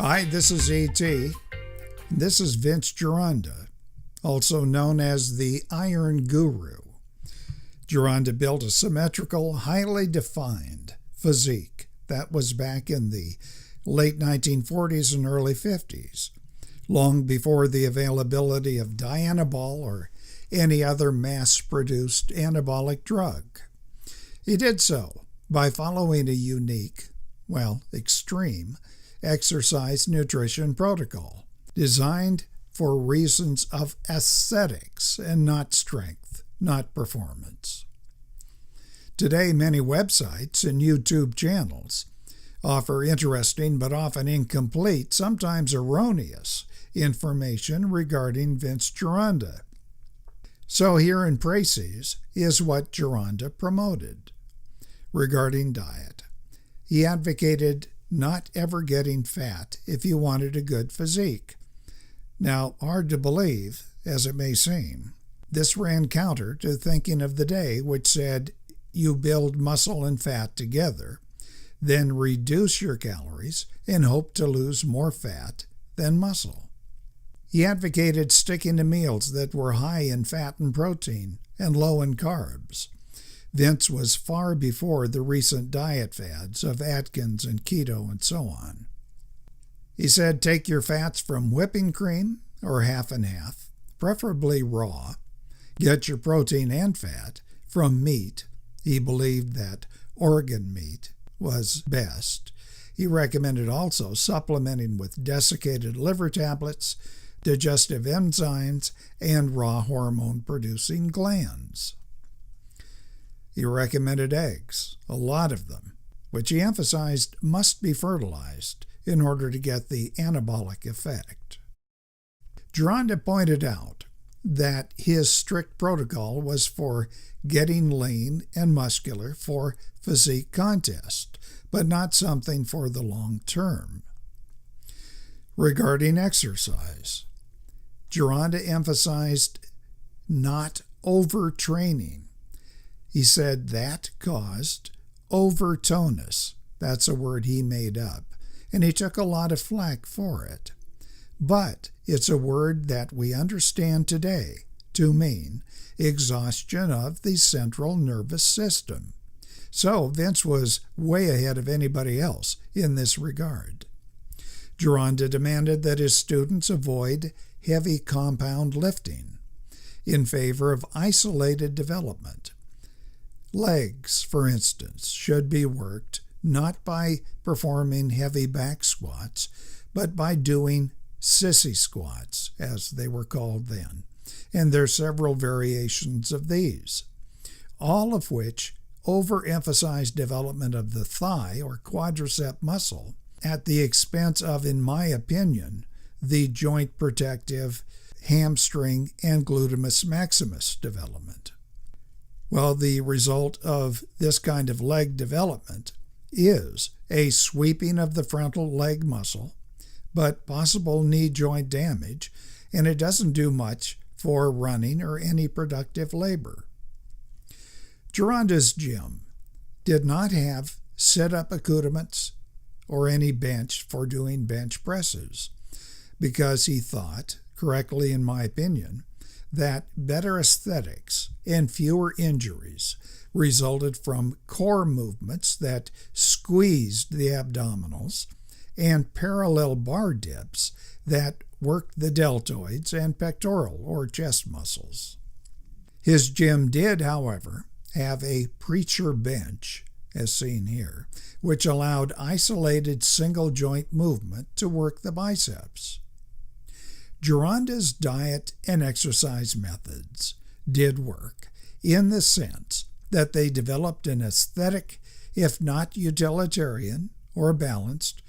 Hi, this is E.T. This is Vince Gironda, also known as the Iron Guru. Gironda built a symmetrical, highly defined physique that was back in the late 1940s and early 50s, long before the availability of Dianabol or any other mass-produced anabolic drug. He did so by following a unique, extreme, exercise nutrition protocol designed for reasons of aesthetics and not strength, not performance. Today, many websites and YouTube channels offer interesting but often incomplete, sometimes erroneous, information regarding Vince Gironda. So here in Praxis is what Gironda promoted. Regarding diet, he advocated not ever getting fat if you wanted a good physique. Now, hard to believe, as it may seem, this ran counter to thinking of the day which said you build muscle and fat together, then reduce your calories and hope to lose more fat than muscle. He advocated sticking to meals that were high in fat and protein and low in carbs. Vince was far before the recent diet fads of Atkins and keto and so on. He said take your fats from whipping cream or half and half, preferably raw. Get your protein and fat from meat. He believed that organ meat was best. He recommended also supplementing with desiccated liver tablets, digestive enzymes, and raw hormone-producing glands. He recommended eggs, a lot of them, which he emphasized must be fertilized in order to get the anabolic effect. Gironda pointed out that his strict protocol was for getting lean and muscular for physique contest, but not something for the long term. Regarding exercise, Gironda emphasized not overtraining. He said that caused overtonus. That's a word he made up, and he took a lot of flack for it. But it's a word that we understand today to mean exhaustion of the central nervous system. So Vince was way ahead of anybody else in this regard. Gironda demanded that his students avoid heavy compound lifting in favor of isolated development. Legs, for instance, should be worked not by performing heavy back squats, but by doing sissy squats, as they were called then. And there are several variations of these, all of which overemphasize development of the thigh or quadricep muscle at the expense of, in my opinion, the joint protective hamstring and gluteus maximus development. Well, the result of this kind of leg development is a sweeping of the frontal leg muscle, but possible knee joint damage, and it doesn't do much for running or any productive labor. Gironda's gym did not have sit-up accoutrements or any bench for doing bench presses, because he thought, correctly in my opinion, that better aesthetics and fewer injuries resulted from core movements that squeezed the abdominals and parallel bar dips that worked the deltoids and pectoral or chest muscles. His gym did, however, have a preacher bench, as seen here, which allowed isolated single joint movement to work the biceps. Gironda's diet and exercise methods did work in the sense that they developed an aesthetic, if not utilitarian or balanced,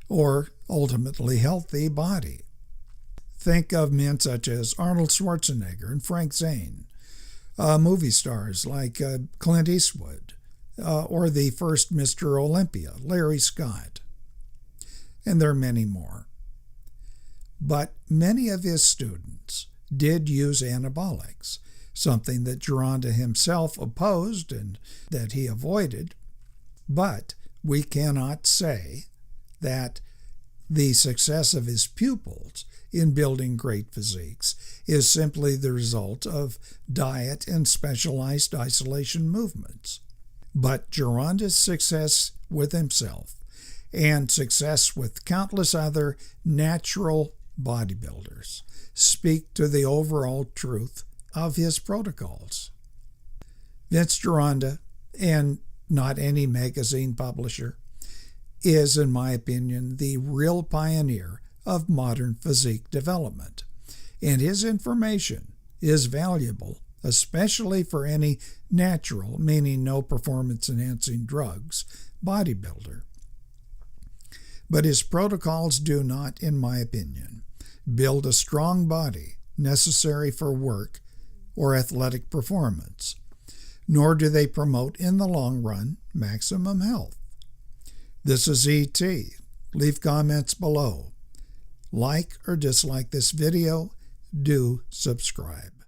or ultimately healthy body. Think of men such as Arnold Schwarzenegger and Frank Zane, movie stars like Clint Eastwood, or the first Mr. Olympia, Larry Scott, and there are many more. But many of his students did use anabolics, something that Gironda himself opposed and that he avoided. But we cannot say that The success of his pupils in building great physiques is simply the result of diet and specialized isolation movements. But Gironda'S success with himself and success with countless other natural bodybuilders speak to the overall truth of his protocols. Vince Gironda, and not any magazine publisher, is, in my opinion, the real pioneer of modern physique development, and his information is valuable, especially for any natural, meaning no performance-enhancing drugs, bodybuilder. But his protocols do not, in my opinion, build a strong body necessary for work or athletic performance, nor do they promote, in the long run, maximum health. This is E.T. Leave comments below. Like or dislike this video. Do subscribe.